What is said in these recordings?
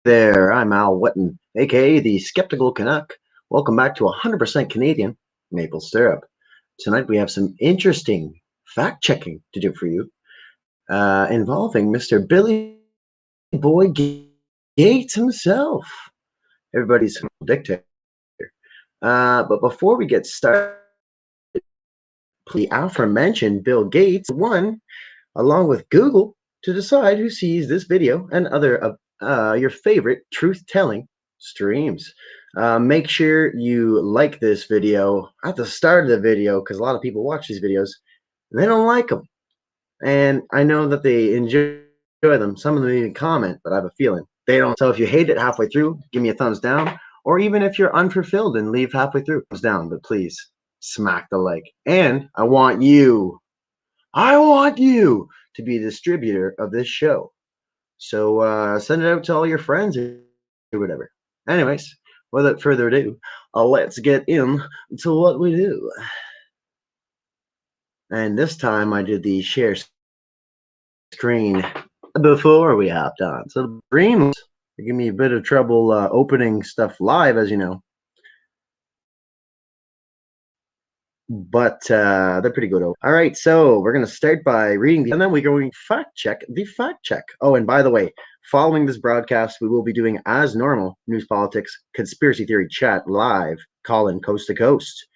There, I'm Al Wetton, aka the Skeptical Canuck. Welcome back to 100% Canadian Maple Stir-Up. Tonight we have some interesting fact-checking to do for you, involving Mr. Billy Boy Gates himself, everybody's dictator. But before we get started, the aforementioned Bill Gates won, along with Google, to decide who sees this video and other of your favorite truth-telling streams. Make sure you like this video at the start of the video, because a lot of people watch these videos and they don't like them. And I know that they enjoy them. Some of them even comment, but I have a feeling they don't. So if you hate it halfway through, give me a thumbs down. Or even if you're unfulfilled and leave halfway through, thumbs down. But please smack the like. And I want you to be a distributor of this show. So send it out to all your friends or whatever. Anyways, without further ado, let's get into what we do. And this time I did the share screen before we hopped on. So the green give me a bit of trouble opening stuff live, as you know. But they're pretty good. All right, so we're going to start by reading and then we're going to fact check the fact check. Oh, and by the way, following this broadcast, we will be doing, as normal, news, politics, conspiracy theory chat live, call-in coast to coast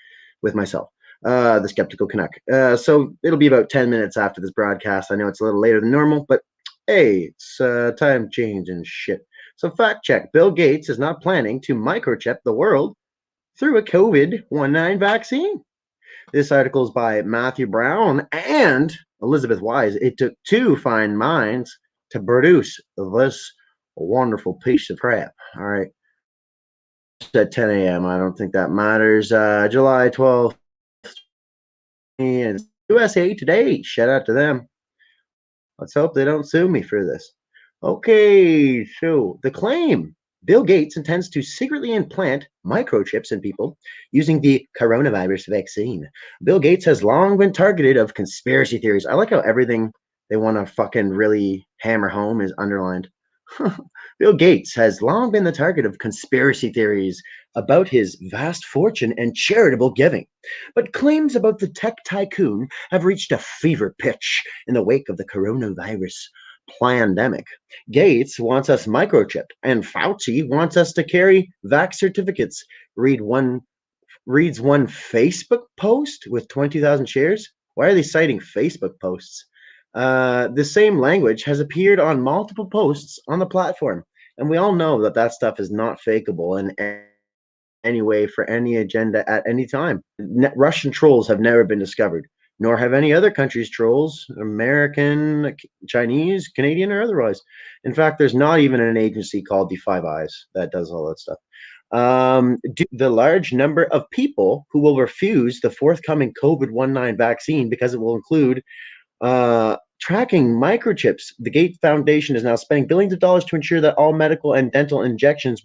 with myself, the Skeptical Canuck. So it'll be about 10 minutes after this broadcast. I know it's a little later than normal, but hey, it's time change and shit. So fact check, Bill Gates is not planning to microchip the world through a COVID-19 vaccine. This article is by Matthew Brown and Elizabeth Wise. It took two fine minds to produce this wonderful piece of crap. All right. At 10 a.m. I don't think that matters. July 12th. And USA Today. Shout out to them. Let's hope they don't sue me for this. Okay, so the claim. Bill Gates intends to secretly implant microchips in people using the coronavirus vaccine. Bill Gates has long been targeted of conspiracy theories. I like how everything they want to fucking really hammer home is underlined. Bill Gates has long been the target of conspiracy theories about his vast fortune and charitable giving. But claims about the tech tycoon have reached a fever pitch in the wake of the coronavirus pandemic. Gates wants us microchipped, and Fauci wants us to carry vax certificates. Reads one Facebook post with 20,000 shares. Why are they citing Facebook posts? The same language has appeared on multiple posts on the platform, and we all know that that stuff is not fakeable in any way for any agenda at any time. Russian trolls have never been discovered, nor have any other country's trolls, American, Chinese, Canadian, or otherwise. In fact, there's not even an agency called the Five Eyes that does all that stuff. Due to the large number of people who will refuse the forthcoming COVID-19 vaccine because it will include tracking microchips, the Gates Foundation is now spending billions of dollars to ensure that all medical and dental injections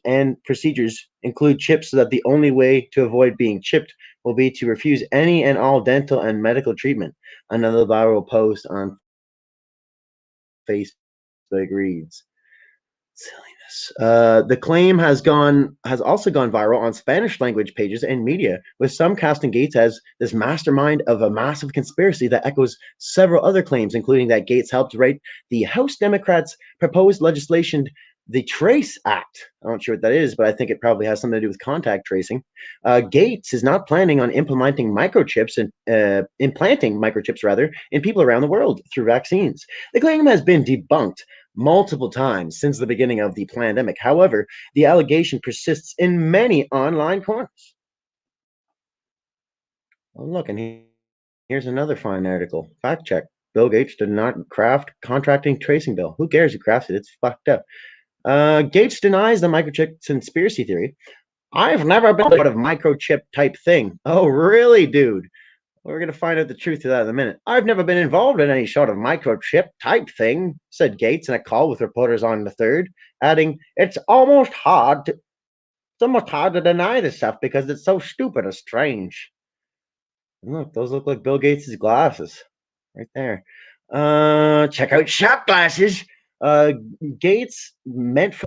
and procedures include chips, so that the only way to avoid being chipped will be to refuse any and all dental and medical treatment. Another viral post on Facebook reads, silliness. The claim has also gone viral on Spanish language pages and media, with some casting Gates as this mastermind of a massive conspiracy that echoes several other claims, including that Gates helped write the House Democrats' proposed legislation, the Trace Act. I'm not sure what that is, but I think it probably has something to do with contact tracing. Gates is not planning on implementing microchips in people around the world through vaccines. The claim has been debunked multiple times since the beginning of the pandemic. However, the allegation persists in many online corners. Oh, look, and here's another fine article. Fact check. Bill Gates did not craft contracting tracing bill. Who cares who crafted it? It's fucked up. Gates denies the microchip conspiracy theory. I've never been part of microchip type thing. Oh, really, dude? We're going to find out the truth of that in a minute. I've never been involved in any sort of microchip type thing, said Gates in a call with reporters on the 3rd, adding, it's almost hard to deny this stuff because it's so stupid or strange. And look, those look like Bill Gates' glasses right there. Check out shot glasses. Uh, Gates meant for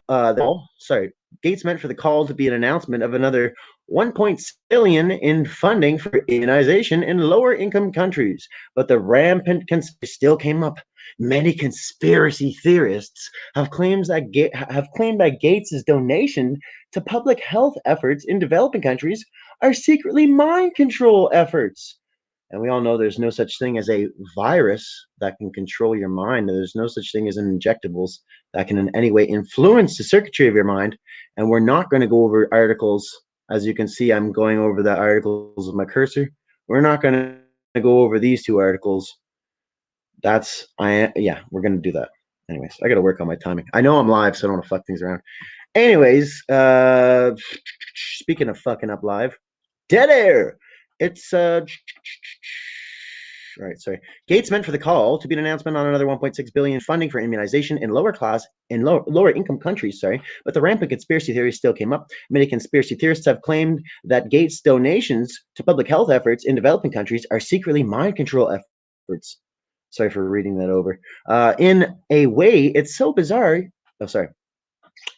Gates meant for the call to be an announcement of another 1.6 billion in funding for immunization in lower income countries, but the rampant conspiracy still came up. Many conspiracy theorists have claimed that Gates's donation to public health efforts in developing countries are secretly mind control efforts. And we all know there's no such thing as a virus that can control your mind. There's no such thing as injectables that can in any way influence the circuitry of your mind. And we're not going to go over articles. As you can see, I'm going over the articles with my cursor. We're not going to go over these two articles. We're going to do that. Anyways, I got to work on my timing. I know I'm live, so I don't want to fuck things around. Anyways, speaking of fucking up live, dead air. It's all right, sorry. Gates meant for the call to be an announcement on another 1.6 billion funding for immunization in lower income countries. Sorry, but the rampant conspiracy theories still came up. Many conspiracy theorists have claimed that Gates' donations to public health efforts in developing countries are secretly mind control efforts. Sorry for reading that over. In a way, it's so bizarre. Oh, sorry.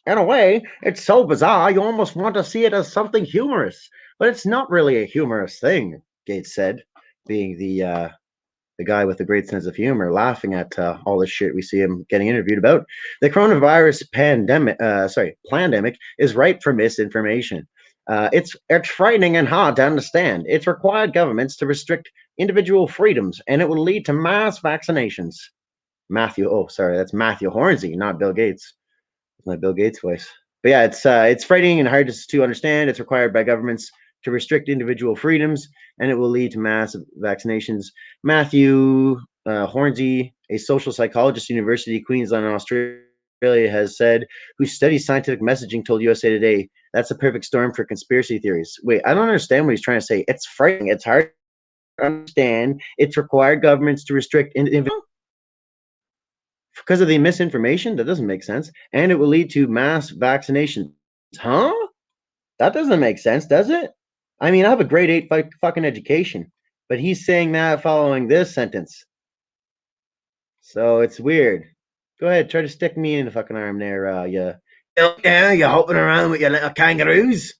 In a way, it's so bizarre you almost want to see it as something humorous, but it's not really a humorous thing. Gates said, being the guy with a great sense of humor, laughing at all this shit we see him getting interviewed about. The coronavirus pandemic is ripe for misinformation. It's frightening and hard to understand. It's required governments to restrict individual freedoms, and it will lead to mass vaccinations. That's Matthew Hornsey, not Bill Gates. It's my Bill Gates voice. But yeah, it's frightening and hard to understand. It's required by governments to restrict individual freedoms, and it will lead to mass vaccinations. Matthew Hornsey, a social psychologist, University of Queensland in Australia, has said, who studies scientific messaging, told USA Today, that's a perfect storm for conspiracy theories. Wait, I don't understand what he's trying to say. It's frightening. It's hard to understand. It's required governments to restrict individual because of the misinformation. That doesn't make sense. And it will lead to mass vaccinations. Huh? That doesn't make sense, does it? I mean, I have a grade 8 fucking education, but he's saying that following this sentence. So it's weird. Go ahead, try to stick me in the fucking arm there, you're hopping around with your little kangaroos.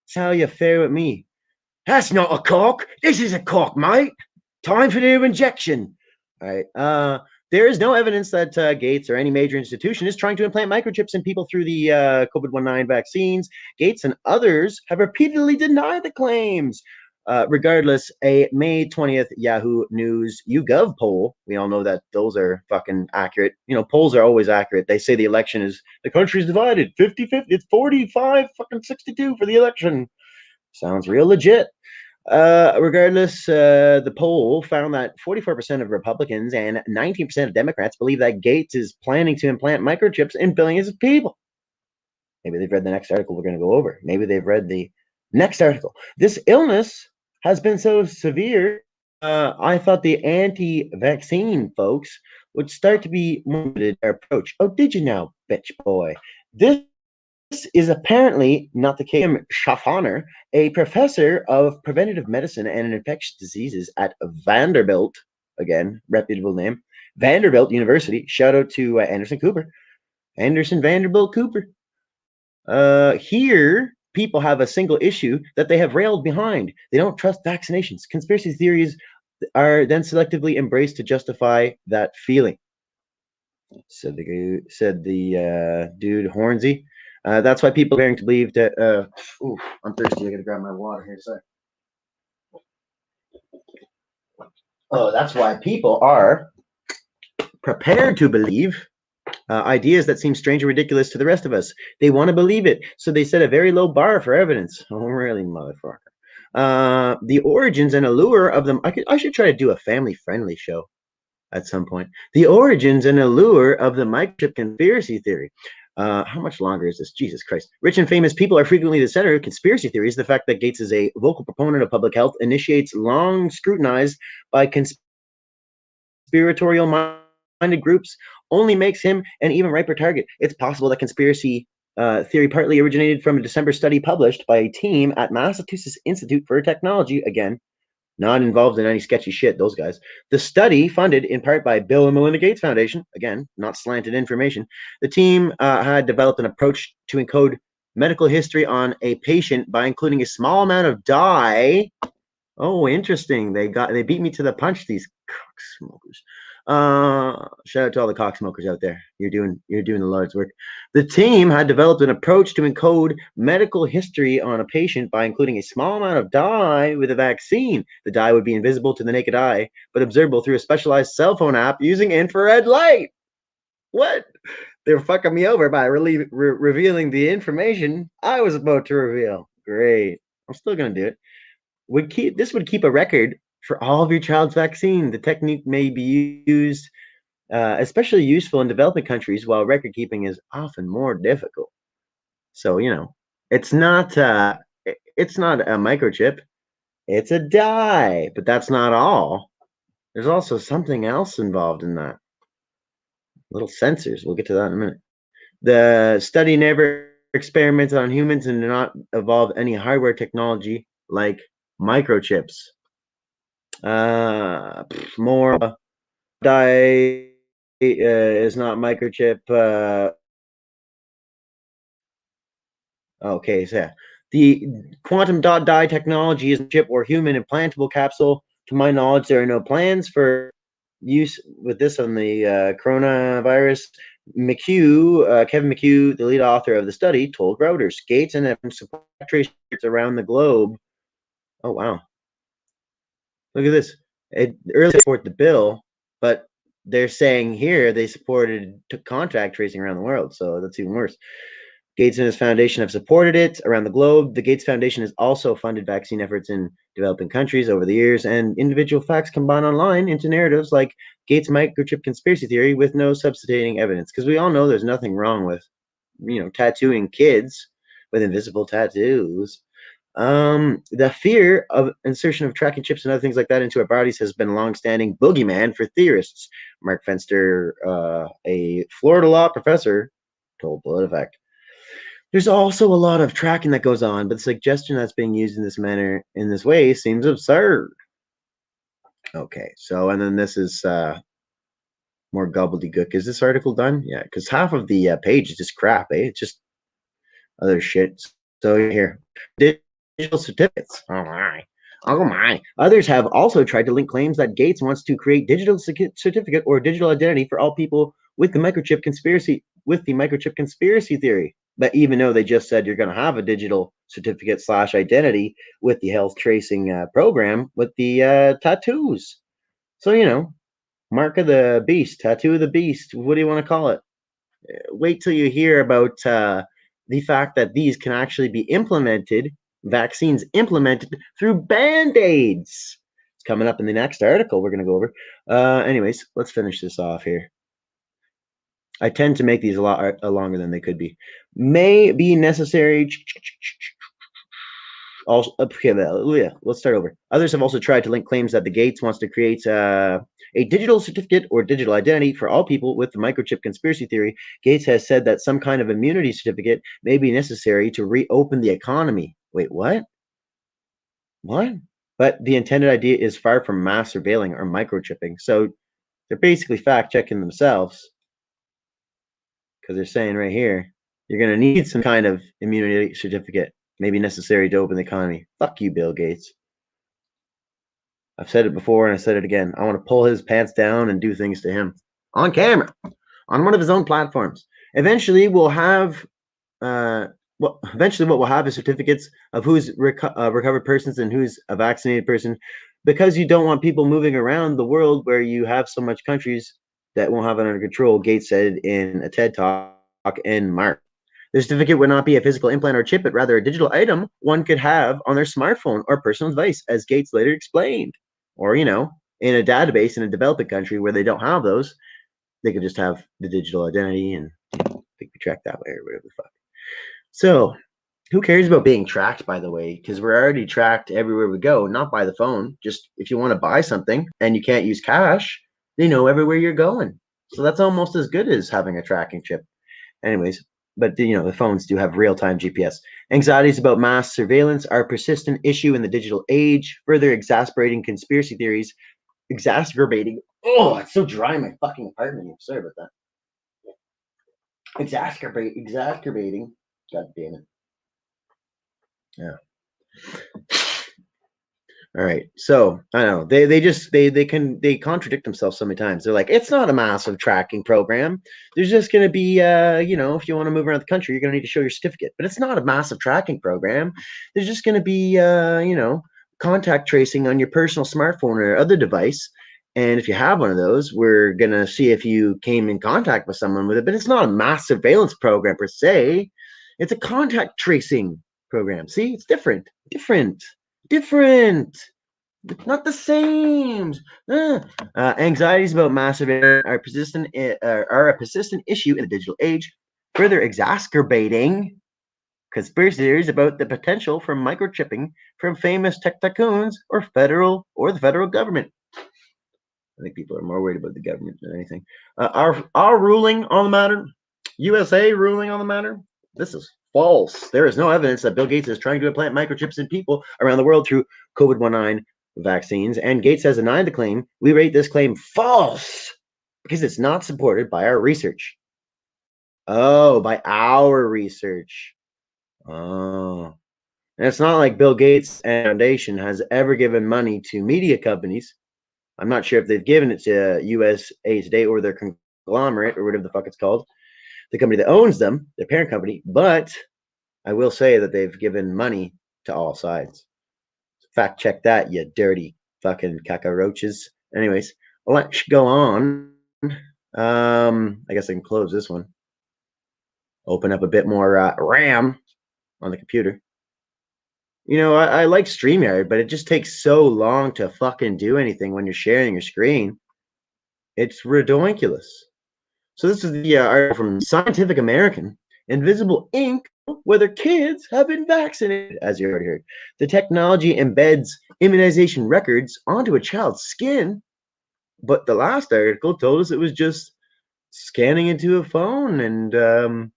That's how you fare with me. That's not a cock. This is a cock, mate. Time for the injection. All right. There is no evidence that Gates or any major institution is trying to implant microchips in people through the COVID-19 vaccines. Gates and others have repeatedly denied the claims. Regardless, a May 20th Yahoo News YouGov poll, we all know that those are fucking accurate. You know, polls are always accurate. They say the election is, the country's divided 50-50. It's 45 fucking 62 for the election. Sounds real legit. Regardless, the poll found that 44% of Republicans and 19% of Democrats believe that Gates is planning to implant microchips in billions of people. Maybe they've read the next article we're going to go over. Maybe they've read the next article. This illness has been so severe, I thought the anti-vaccine folks would start to be limited their approach. Oh, did you now, bitch boy? This is apparently not the case. Schaffner, a professor of preventative medicine and infectious diseases at Vanderbilt, again, reputable name, Vanderbilt University. Shout out to Anderson Vanderbilt Cooper. Here, people have a single issue that they have railed behind. They don't trust vaccinations. Conspiracy theories are then selectively embraced to justify that feeling. Said the dude Hornsey. That's why people are going to believe that. I'm thirsty. I gotta grab my water here. Sorry. Oh, that's why people are prepared to believe ideas that seem strange and ridiculous to the rest of us. They want to believe it, so they set a very low bar for evidence. Oh, really, motherfucker. The origins and allure of them. I should try to do a family-friendly show at some point. The origins and allure of the microchip conspiracy theory. How much longer is this? Jesus Christ. Rich and famous people are frequently the center of conspiracy theories. The fact that Gates is a vocal proponent of public health initiates long scrutinized by conspiratorial minded groups only makes him an even riper target. It's possible that conspiracy theory partly originated from a December study published by a team at Massachusetts Institute for Technology, again, Not involved in any sketchy shit, those guys. The study, funded in part by Bill and Melinda Gates Foundation, again, not slanted information, the team had developed an approach to encode medical history on a patient by including a small amount of dye. Oh, interesting. They beat me to the punch, these cocksmokers. Shout out to all the cocksmokers out there. You're doing the Lord's work. The team had developed an approach to encode medical history on a patient by including a small amount of dye with a vaccine. The dye would be invisible to the naked eye, but observable through a specialized cell phone app using infrared light. What? They're fucking me over by revealing the information I was about to reveal. Great. I'm still gonna do it. This would keep a record for all of your child's vaccine. The technique may be used, especially useful in developing countries, while record keeping is often more difficult. So it's not a microchip; it's a dye. But that's not all. There's also something else involved in that. Little sensors. We'll get to that in a minute. The study never experimented on humans and did not evolve any hardware technology like microchips. More dye is not microchip. Okay, so yeah. The quantum dot dye technology is a chip or human implantable capsule. To my knowledge, there are no plans for use with this on the coronavirus. Kevin McHugh, the lead author of the study, told Reuters, Gates and support tracers around the globe. Oh wow. Look at this. It early support the bill, but they're saying here they supported contact tracing around the world, so that's even worse. Gates and his foundation have supported it around the globe. The Gates Foundation has also funded vaccine efforts in developing countries over the years, and individual facts combine online into narratives like Gates microchip conspiracy theory with no substantiating evidence. Because we all know there's nothing wrong with, tattooing kids with invisible tattoos. The fear of insertion of tracking chips and other things like that into our bodies has been a long-standing boogeyman for theorists. Mark Fenster, a Florida law professor, told PolitiFact. There's also a lot of tracking that goes on, but the suggestion that's being used in this manner, in this way, seems absurd. Okay, so, and then this is more gobbledygook. Is this article done? Yeah, because half of the page is just crap, eh? It's just other shit. So here, digital certificates. Oh my. Oh my. Others have also tried to link claims that Gates wants to create digital certificate or digital identity for all people with the microchip conspiracy theory. But even though they just said you're going to have a digital certificate / identity with the health tracing program with the tattoos. So, mark of the beast, tattoo of the beast. What do you want to call it? Wait till you hear about the fact that these can actually be implemented, vaccines implemented through Band-Aids. It's coming up in the next article we're going to go over. Anyways, let's finish this off here. I tend to make these a lot longer than they could be. May be necessary. Also, okay, let's start over. Others have also tried to link claims that the Gates wants to create a digital certificate or digital identity for all people with the microchip conspiracy theory. Gates has said that some kind of immunity certificate may be necessary to reopen the economy. Wait, what? What? But the intended idea is far from mass surveilling or microchipping. So they're basically fact checking themselves because they're saying right here, you're going to need some kind of immunity certificate, maybe necessary to open the economy. Fuck you, Bill Gates. I've said it before and I said it again. I want to pull his pants down and do things to him on camera, on one of his own platforms. Eventually, we'll have what we'll have is certificates of who's recovered persons and who's a vaccinated person, because you don't want people moving around the world where you have so much countries that won't have it under control. Gates said in a TED talk in March. The certificate would not be a physical implant or chip, but rather a digital item one could have on their smartphone or personal device, as Gates later explained. Or, in a database in a developing country where they don't have those, they could just have the digital identity and they could be tracked that way or whatever the fuck. So, who cares about being tracked, by the way? Because we're already tracked everywhere we go, not by the phone. Just if you want to buy something and you can't use cash, they know everywhere you're going. So that's almost as good as having a tracking chip. Anyways, but the phones do have real-time GPS. Anxieties about mass surveillance are a persistent issue in the digital age, further exacerbating conspiracy theories. Exacerbating. Oh, it's so dry in my fucking apartment here. Sorry about that. Exacerbating. God damn it. Yeah. All right. So I don't know. They contradict themselves so many times. They're like, it's not a massive tracking program. There's just going to be, if you want to move around the country, you're going to need to show your certificate. But it's not a massive tracking program. There's just going to be, contact tracing on your personal smartphone or other device. And if you have one of those, we're going to see if you came in contact with someone with it. But it's not a mass surveillance program per se. It's a contact tracing program. See, it's different. Different. Not the same. Anxieties about massive are a persistent issue in the digital age, further exacerbating conspiracy theories about the potential for microchipping from famous tech tycoons or the federal government. I think people are more worried about the government than anything. Our ruling on the matter, USA ruling on the matter, this is false. There is no evidence that Bill Gates is trying to implant microchips in people around the world through COVID-19 vaccines, and Gates has denied the claim. We rate this claim false because it's not supported by our research. Oh, by our research. Oh. And it's not like Bill Gates Foundation has ever given money to media companies. I'm not sure if they've given it to USA Today or their conglomerate or whatever the fuck it's called, the company that owns them, their parent company, but I will say that they've given money to all sides. Fact check that, you dirty fucking cockroaches. Anyways, let's go on. I guess I can close this one. Open up a bit more RAM on the computer. I like StreamYard, but it just takes so long to fucking do anything when you're sharing your screen. It's ridiculous. So this is the article from Scientific American. Invisible ink, whether kids have been vaccinated, as you already heard. The technology embeds immunization records onto a child's skin, but the last article told us it was just scanning into a phone and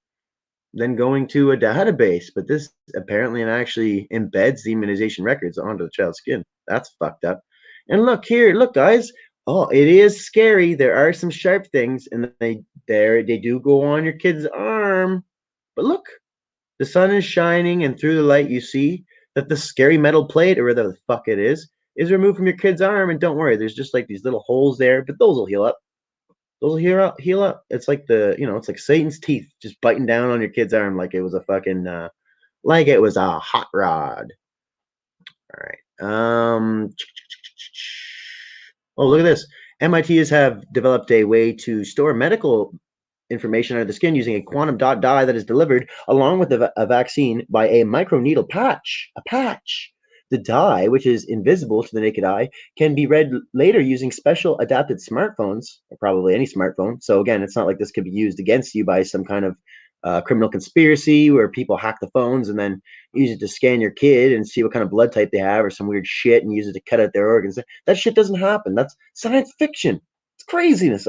then going to a database. But this apparently actually embeds the immunization records onto the child's skin. That's fucked up. And look here, look, guys. Oh, it is scary. There are some sharp things, and they do go on your kid's arm. But look, the sun is shining, and through the light, you see that the scary metal plate, or whatever the fuck it is removed from your kid's arm. And don't worry, there's just like these little holes there, but those will heal up. Those will heal up. It's like it's like Satan's teeth just biting down on your kid's arm like it was a fucking like it was a hot rod. All right. Oh, look at this. MITs have developed a way to store medical information under the skin using a quantum dot dye that is delivered along with a vaccine by a microneedle patch. A patch. The dye, which is invisible to the naked eye, can be read later using special adapted smartphones, or probably any smartphone. So again, it's not like this could be used against you by some kind of criminal conspiracy where people hack the phones and then use it to scan your kid and see what kind of blood type they have or some weird shit and use it to cut out their organs. That shit doesn't happen. That's science fiction. It's craziness.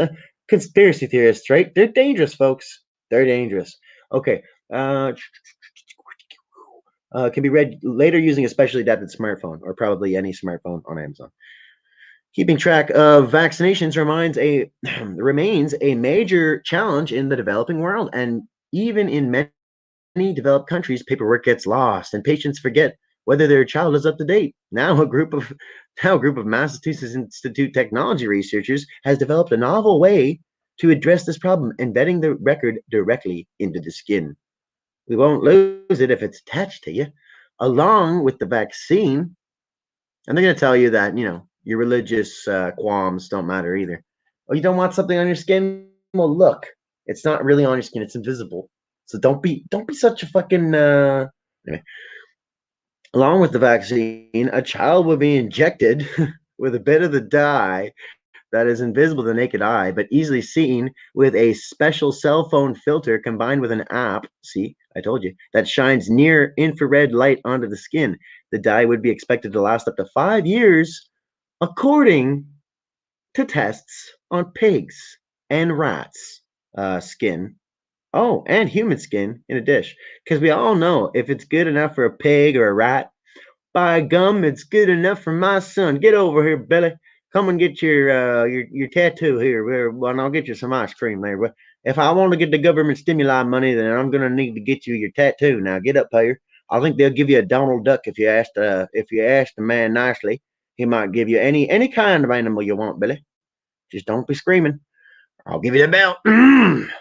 Conspiracy theorists, right? They're dangerous, folks. They're dangerous. Okay. Can be read later using a specially adapted smartphone or probably any smartphone on Amazon. Keeping track of vaccinations remains a major challenge in the developing world, and even in many developed countries, paperwork gets lost and patients forget whether their child is up to date. Now a group of Massachusetts Institute technology researchers has developed a novel way to address this problem, embedding the record directly into the skin. We won't lose it if it's attached to you, along with the vaccine. And they're going to tell you that, your religious qualms don't matter either. Oh, you don't want something on your skin? Well, look, it's not really on your skin. It's invisible. So don't be such a fucking anyway. Along with the vaccine, a child will be injected with a bit of the dye that is invisible to the naked eye, but easily seen with a special cell phone filter combined with an app. See, I told you, that shines near infrared light onto the skin. The dye would be expected to last up to 5 years, according to tests on pigs and rats' skin Oh, and human skin in a dish. Because we all know if it's good enough for a pig or a rat, by gum, it's good enough for my son. Get over here, Billy. Come and get your tattoo here. Well, and I'll get you some ice cream there. But if I want to get the government stimuli money, then I'm gonna need to get you your tattoo. Now get up here. I think they'll give you a Donald Duck if you ask the man nicely. He might give you any kind of animal you want, Billy. Just don't be screaming. I'll give you the belt.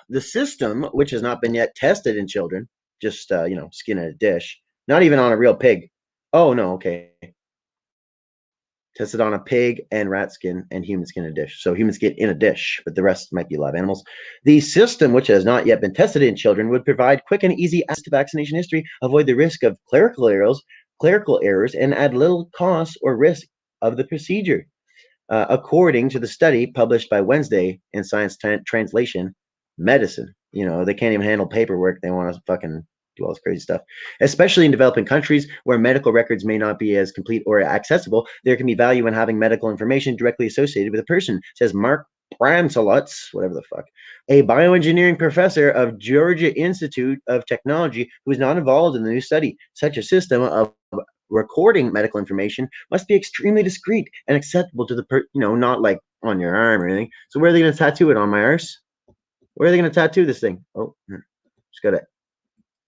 The system, which has not been yet tested in children, just skin in a dish, not even on a real pig. Oh no, okay. Tested on a pig and rat skin and human skin in a dish. So human skin in a dish, but the rest might be live animals. The system, which has not yet been tested in children, would provide quick and easy access to vaccination history, avoid the risk of clerical errors, and add little cost or risk of the procedure. According to the study published by Wednesday in Science Translation Medicine. They can't even handle paperwork. They want to fucking do all this crazy stuff. Especially in developing countries where medical records may not be as complete or accessible, there can be value in having medical information directly associated with a person, says Mark Bramsolutz, whatever the fuck, a bioengineering professor of Georgia Institute of Technology who is not involved in the new study. Such a system of recording medical information must be extremely discreet and acceptable to the not like on your arm or anything. So where are they going to tattoo it on my arse? Where are they going to tattoo this thing? Oh, just gotta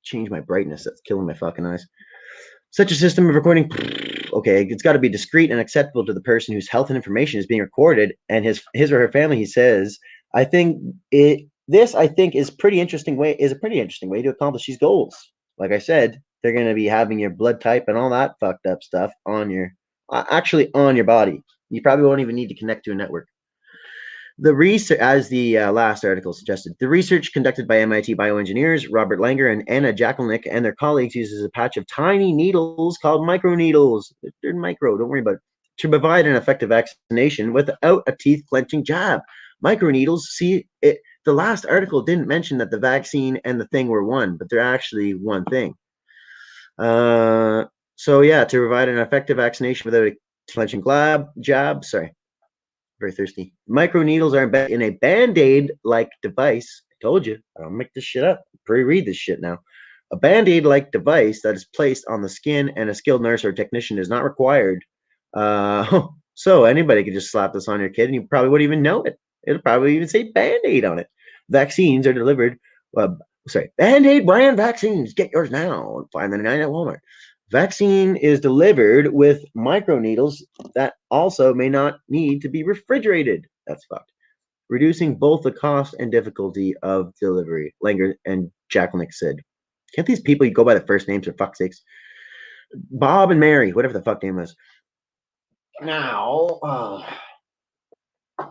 change my brightness. That's killing my fucking eyes. Such a system of recording, okay, it's got to be discreet and acceptable to the person whose health and information is being recorded and his or her family. He says, I think this is a pretty interesting way to accomplish these goals. Like I said, they're going to be having your blood type and all that fucked up stuff on your body. You probably won't even need to connect to a network. The research, as the last article suggested, the research conducted by MIT bioengineers Robert Langer and Anna Jakelnik and their colleagues uses a patch of tiny needles called microneedles. They're micro, don't worry about it, to provide an effective vaccination without a teeth-clenching jab. Microneedles, the last article didn't mention that the vaccine and the thing were one, but they're actually one thing. So yeah, to provide an effective vaccination without a clenching jab, sorry. Very thirsty. Microneedles are embedded in a Band-Aid-like device. I told you, I don't make this shit up. Pre-read this shit now. A Band-Aid-like device that is placed on the skin, and a skilled nurse or technician is not required. So anybody could just slap this on your kid, and you probably wouldn't even know it. It'll probably even say Band-Aid on it. Vaccines are delivered. Band-Aid brand vaccines. Get yours now. $5.99 at Walmart. Vaccine is delivered with microneedles that also may not need to be refrigerated. That's fucked. Reducing both the cost and difficulty of delivery, Langer and Jakelnik said. Can't these people go by the first names for fuck's sakes? Bob and Mary, whatever the fuck name was. Now,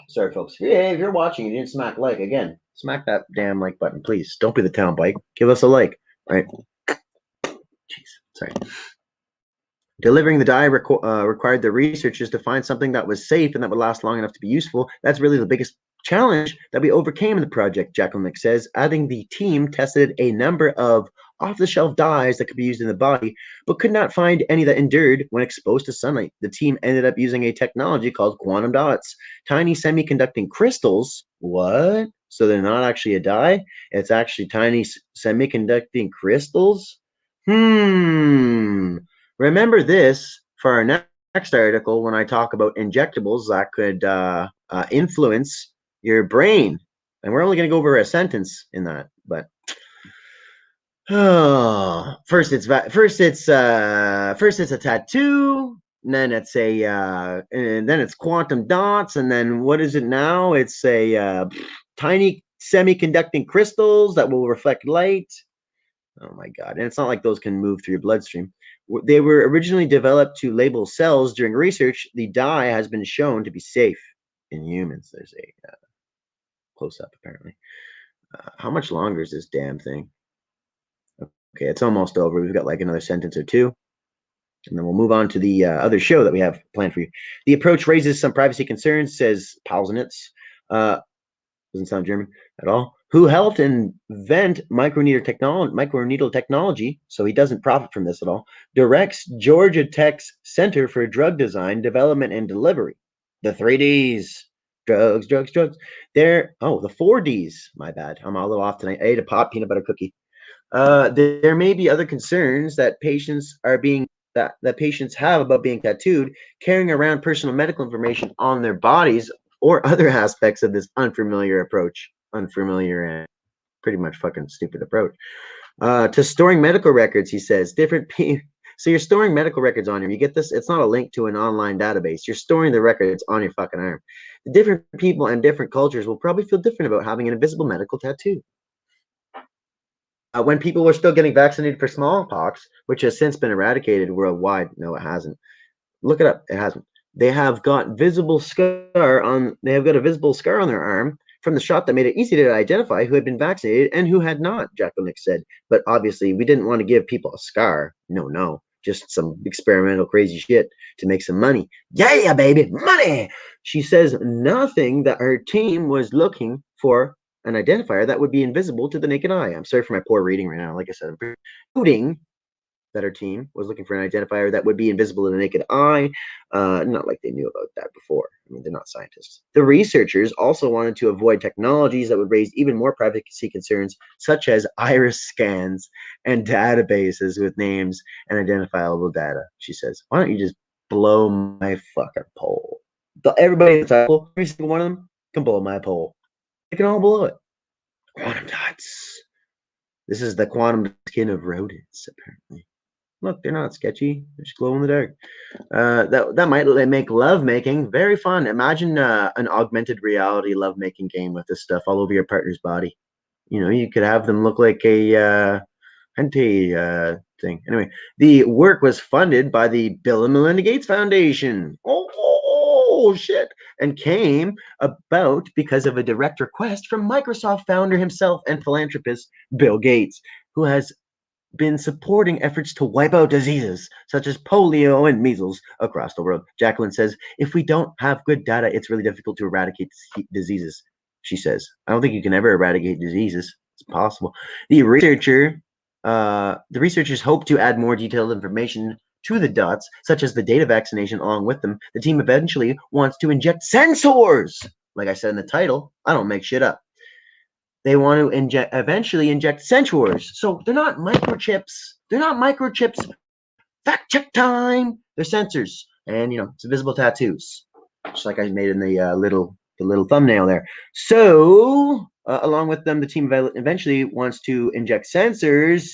sorry, folks. Hey, if you're watching, you didn't smack like again. Smack that damn like button, please. Don't be the town bike. Give us a like. All right. Jeez. Sorry. Delivering the dye required the researchers to find something that was safe and that would last long enough to be useful. That's really the biggest challenge that we overcame in the project, Jakelnik says, adding the team tested a number of off-the-shelf dyes that could be used in the body, but could not find any that endured when exposed to sunlight. The team ended up using a technology called quantum dots, tiny semiconducting crystals. What? So they're not actually a dye? It's actually tiny semiconducting crystals? Remember this for our next article when I talk about injectables that could influence your brain. And we're only going to go over a sentence in that, but first it's a tattoo, and then it's quantum dots, and then what is it now? It's a tiny semiconducting crystals that will reflect light. Oh my God. And it's not like those can move through your bloodstream. They were originally developed to label cells. During research, the dye has been shown to be safe in humans. There's a close-up, apparently. How much longer is this damn thing? Okay, it's almost over. We've got like another sentence or two. And then we'll move on to the other show that we have planned for you. The approach raises some privacy concerns, says Paulsenitz. Doesn't sound German at all. Who helped invent microneedle technology, so he doesn't profit from this at all, directs Georgia Tech's Center for Drug Design, Development, and Delivery, the 3Ds. Drugs, drugs, drugs. The 4Ds. My bad. I'm a little off tonight. I ate a pop peanut butter cookie. There may be other concerns that patients have about being tattooed, carrying around personal medical information on their bodies, or other aspects of this unfamiliar approach. Unfamiliar and pretty much fucking stupid approach. To storing medical records, he says. So you're storing medical records on you get this? It's not a link to an online database. You're storing the records on your fucking arm. The different people and different cultures will probably feel different about having an invisible medical tattoo. When people were still getting vaccinated for smallpox, which has since been eradicated worldwide. No, it hasn't. Look it up. It hasn't. They have got a visible scar on their arm from the shot that made it easy to identify who had been vaccinated and who had not, Jacqueline said. But obviously, we didn't want to give people a scar. No. Just some experimental crazy shit to make some money. Yeah, baby, money! She says nothing that her team was looking for an identifier that would be invisible to the naked eye. I'm sorry for my poor reading right now. Like I said, I'm including that her team was looking for an identifier that would be invisible to the naked eye. Not like they knew about that before. I mean, they're not scientists. The researchers also wanted to avoid technologies that would raise even more privacy concerns, such as iris scans and databases with names and identifiable data. She says, why don't you just blow my fucking pole? Everybody in the table, every single one of them can blow my pole. They can all blow it. Quantum dots. This is the quantum skin of rodents, apparently. Look, they're not sketchy. They're just glow in the dark. That might make lovemaking very fun. Imagine an augmented reality lovemaking game with this stuff all over your partner's body. You could have them look like a hentai thing. Anyway, the work was funded by the Bill and Melinda Gates Foundation. Oh, shit. And came about because of a direct request from Microsoft founder himself and philanthropist Bill Gates, who has been supporting efforts to wipe out diseases such as polio and measles across the world. Jacqueline says, if we don't have good data, it's really difficult to eradicate diseases, she says. I don't think you can ever eradicate diseases. It's possible. The researchers hope to add more detailed information to the dots, such as the data vaccination along with them. The team eventually wants to inject sensors. Like I said in the title, I don't make shit up. They want to eventually inject sensors. So they're not microchips. Fact check time. They're sensors. And, it's visible tattoos. Just like I made in the little thumbnail there. So, along with them, the team eventually wants to inject sensors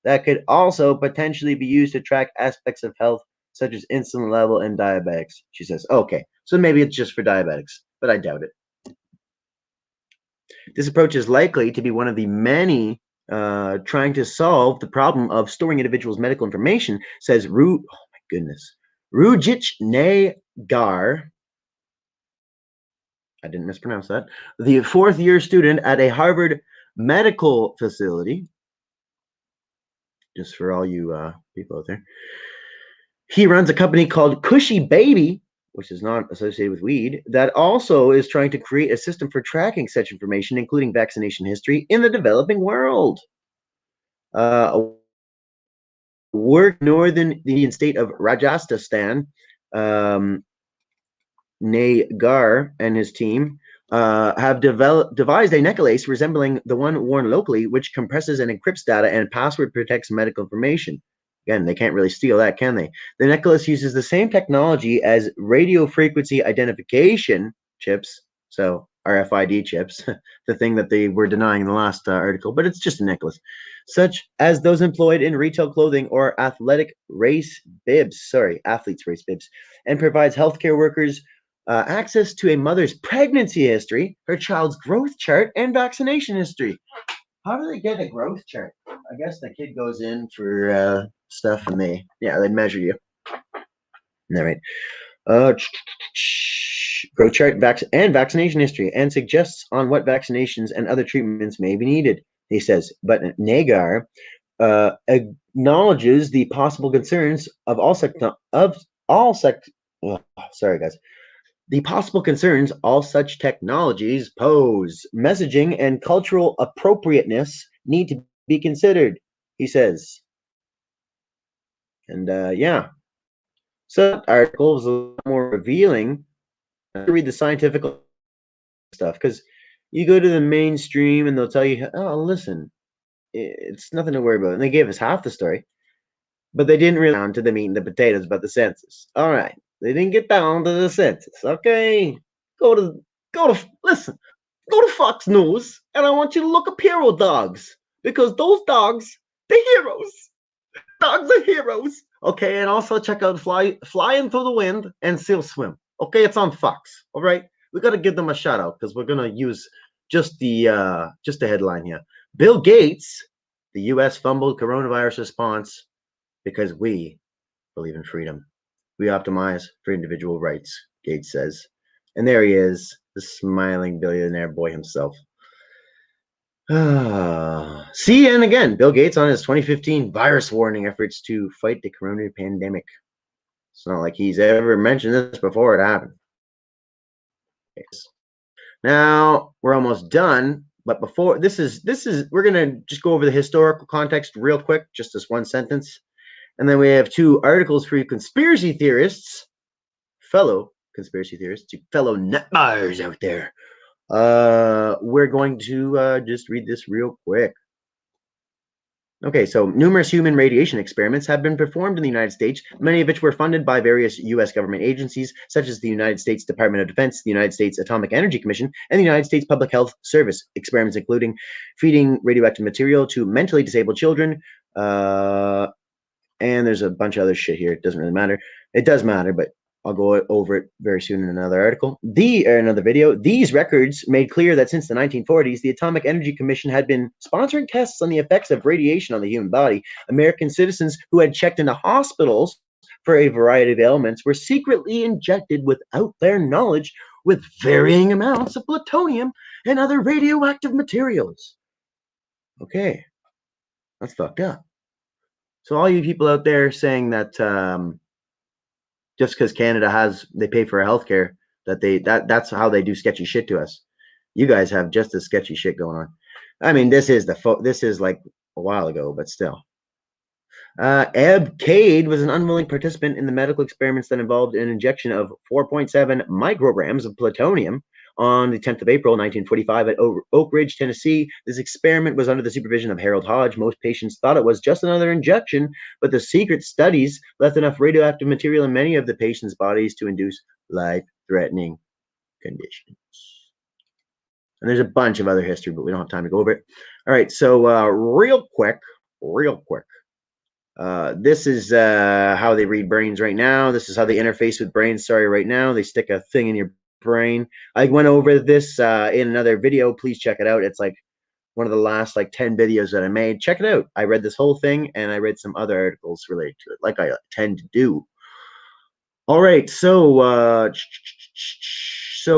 that could also potentially be used to track aspects of health, such as insulin level and diabetics, she says. Okay, so maybe it's just for diabetics, but I doubt it. This approach is likely to be one of the many trying to solve the problem of storing individuals' medical information, says Rujit Nagar. I didn't mispronounce that. The fourth-year student at a Harvard medical facility. Just for all you people out there. He runs a company called Cushy Baby, which is not associated with weed, that also is trying to create a system for tracking such information, including vaccination history, in the developing world. Work northern Indian state of Rajasthan, Nagar and his team have devised a necklace resembling the one worn locally, which compresses and encrypts data and password protects medical information. Again, they can't really steal that, can they? The necklace uses the same technology as radio frequency identification chips, so RFID chips, the thing that they were denying in the last article, but it's just a necklace, such as those employed in retail clothing or athletes' race bibs, and provides healthcare workers access to a mother's pregnancy history, her child's growth chart, and vaccination history. How do they get a growth chart? I guess the kid goes in for stuff and they measure you. All right. Growth chart and vaccination history and suggests on what vaccinations and other treatments may be needed, he says. But Nagar acknowledges the possible concerns of the possible concerns all such technologies pose. Messaging and cultural appropriateness need to be considered, he says. And so that article is a lot more revealing. Read the scientific stuff, because you go to the mainstream and they'll tell you, oh, listen, it's nothing to worry about. And they gave us half the story, but they didn't really down to the meat and the potatoes about the census. All right, they didn't get down to the census. Okay, go to listen. Go to Fox News, and I want you to look up hero dogs, because those dogs, they're heroes. Dogs are heroes. Okay, and also check out Flying Through the Wind and Seal Swim. Okay, it's on Fox. All right, we got to give them a shout out because we're gonna use just the headline here. Bill Gates, the U.S. fumbled coronavirus response because we believe in freedom. We optimize for individual rights, Gates says. And there he is, the smiling billionaire boy himself. See, and again, Bill Gates on his 2015 virus warning efforts to fight the corona pandemic. It's not like he's ever mentioned this before it happened. Now, we're almost done, but before this is we're going to just go over the historical context real quick, just this one sentence. And then we have two articles for you conspiracy theorists, fellow conspiracy theorists, you fellow nutbars out there. We're going to just read this real quick. Okay, so numerous human radiation experiments have been performed in the United States, many of which were funded by various U.S. government agencies, such as the United States Department of Defense, the United States Atomic Energy Commission, and the United States Public Health Service. Experiments including feeding radioactive material to mentally disabled children, and there's a bunch of other shit here. It doesn't really matter. It does matter, but I'll go over it very soon in another article. Another video. These records made clear that since the 1940s, the Atomic Energy Commission had been sponsoring tests on the effects of radiation on the human body. American citizens who had checked into hospitals for a variety of ailments were secretly injected without their knowledge with varying amounts of plutonium and other radioactive materials. Okay, that's fucked up. So all you people out there saying that just because Canada they pay for our healthcare, that's how they do sketchy shit to us. You guys have just as sketchy shit going on. I mean, this is like a while ago, but still. Eb Cade was an unwilling participant in the medical experiments that involved an injection of 4.7 micrograms of plutonium on the 10th of April, 1945 at Oak Ridge, Tennessee. This experiment was under the supervision of Harold Hodge. Most patients thought it was just another injection, but the secret studies left enough radioactive material in many of the patients' bodies to induce life-threatening conditions. And there's a bunch of other history, but we don't have time to go over it. All right, so real quick. This is how they read brains right now. This is how they interface with brains. Sorry, right now. They stick a thing in your brain. I went over this in another video. Please check it out. It's like one of the last 10 videos that I made. Check it out. I read this whole thing, and I read some other articles related to it, like I tend to do. All right, so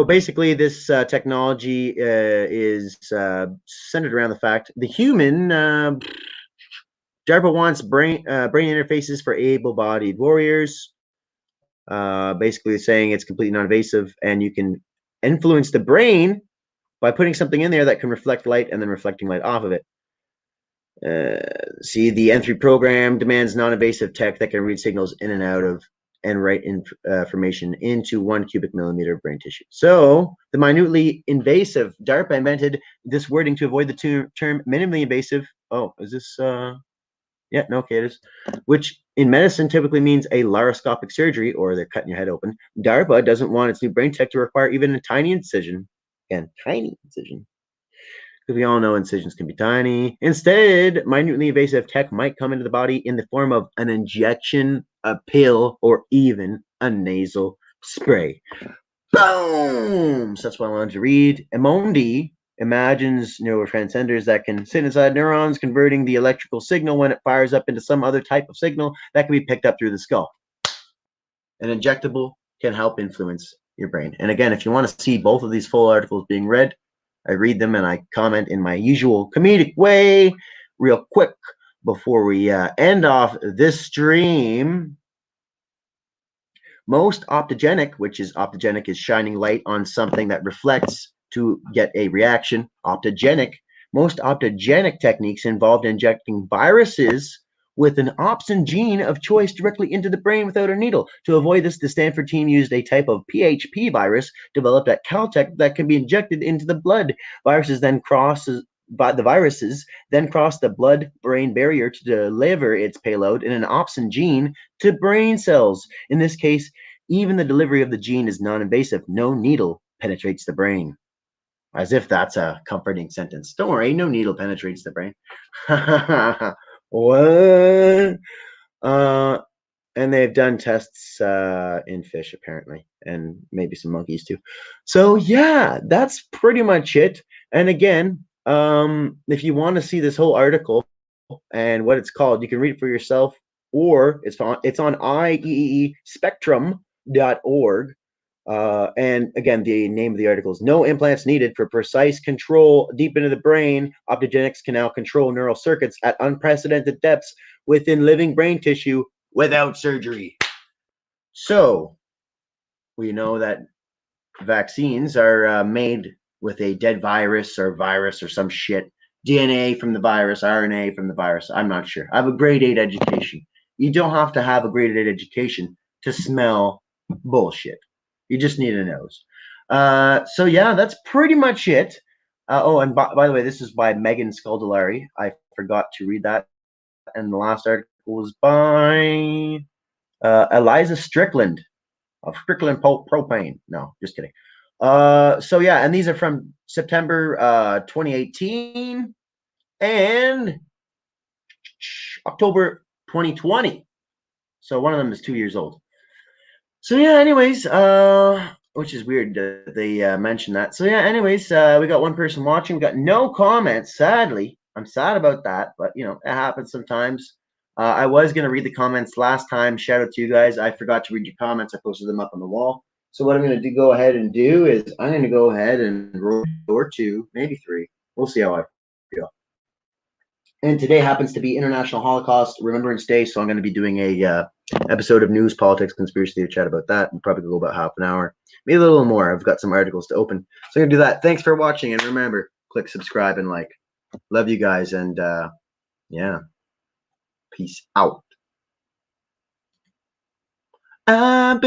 basically this technology is centered around the fact the human DARPA wants brain interfaces for able-bodied warriors. Basically saying it's completely non-invasive, and you can influence the brain by putting something in there that can reflect light and then reflecting light off of it. See, the N3 program demands non-invasive tech that can read signals in and out of and write information into 1 cubic millimeter of brain tissue. So the minutely invasive, DARPA invented this wording to avoid the term minimally invasive. Oh, is this yeah, no, okay, it is. Which in medicine typically means a laparoscopic surgery, or they're cutting your head open. DARPA doesn't want its new brain tech to require even a tiny incision. Again, tiny incision. Because we all know incisions can be tiny. Instead, minutely invasive tech might come into the body in the form of an injection, a pill, or even a nasal spray. Boom! So that's what I wanted to read. Emondi imagines neurotranscenders that can sit inside neurons, converting the electrical signal when it fires up into some other type of signal that can be picked up through the skull. An injectable can help influence your brain. And again, if you want to see both of these full articles being read, I read them and I comment in my usual comedic way real quick before we end off this stream. Most optogenic, which is optogenic is shining light on something that reflects to get a reaction. Most optogenic techniques involved injecting viruses with an opsin gene of choice directly into the brain without a needle. To avoid this, the Stanford team used a type of PHP virus developed at Caltech that can be injected into the blood. The viruses then cross the blood-brain barrier to deliver its payload in an opsin gene to brain cells. In this case, even the delivery of the gene is non-invasive. No needle penetrates the brain. As if that's a comforting sentence. Don't worry, no needle penetrates the brain. What? And they've done tests in fish, apparently, and maybe some monkeys too. So yeah, that's pretty much it. And again, if you want to see this whole article and what it's called, you can read it for yourself, or it's on IEEE-spectrum.org. And again, the name of the article is "No Implants Needed for Precise Control Deep into the Brain. Optogenics can now control neural circuits at unprecedented depths within living brain tissue without surgery." So we know that vaccines are made with a dead virus or some shit. DNA from the virus, RNA from the virus. I'm not sure. I have a grade 8 education. You don't have to have a grade 8 education to smell bullshit. You just need a nose. So yeah, that's pretty much it. And by the way, this is by Megan Scaldolari. I forgot to read that. And the last article was by Eliza Strickland of Strickland Propane. No, just kidding. So yeah, and these are from September 2018 and October 2020. So one of them is 2 years old. So yeah, anyways, which is weird that they mentioned that. So yeah, anyways, we got one person watching. We got no comments, sadly. I'm sad about that, but you know, it happens sometimes. I was gonna read the comments last time. Shout out to you guys. I forgot to read your comments. I posted them up on the wall. So what I'm gonna go ahead and do is I'm gonna go ahead and roll or two, maybe three. We'll see how I feel. And today happens to be International Holocaust Remembrance Day, so I'm going to be doing a episode of News, Politics, Conspiracy Theory chat about that. We'll probably go about half an hour, maybe a little more. I've got some articles to open, so I'm going to do that. Thanks for watching, and remember, click subscribe and like. Love you guys, and yeah, peace out.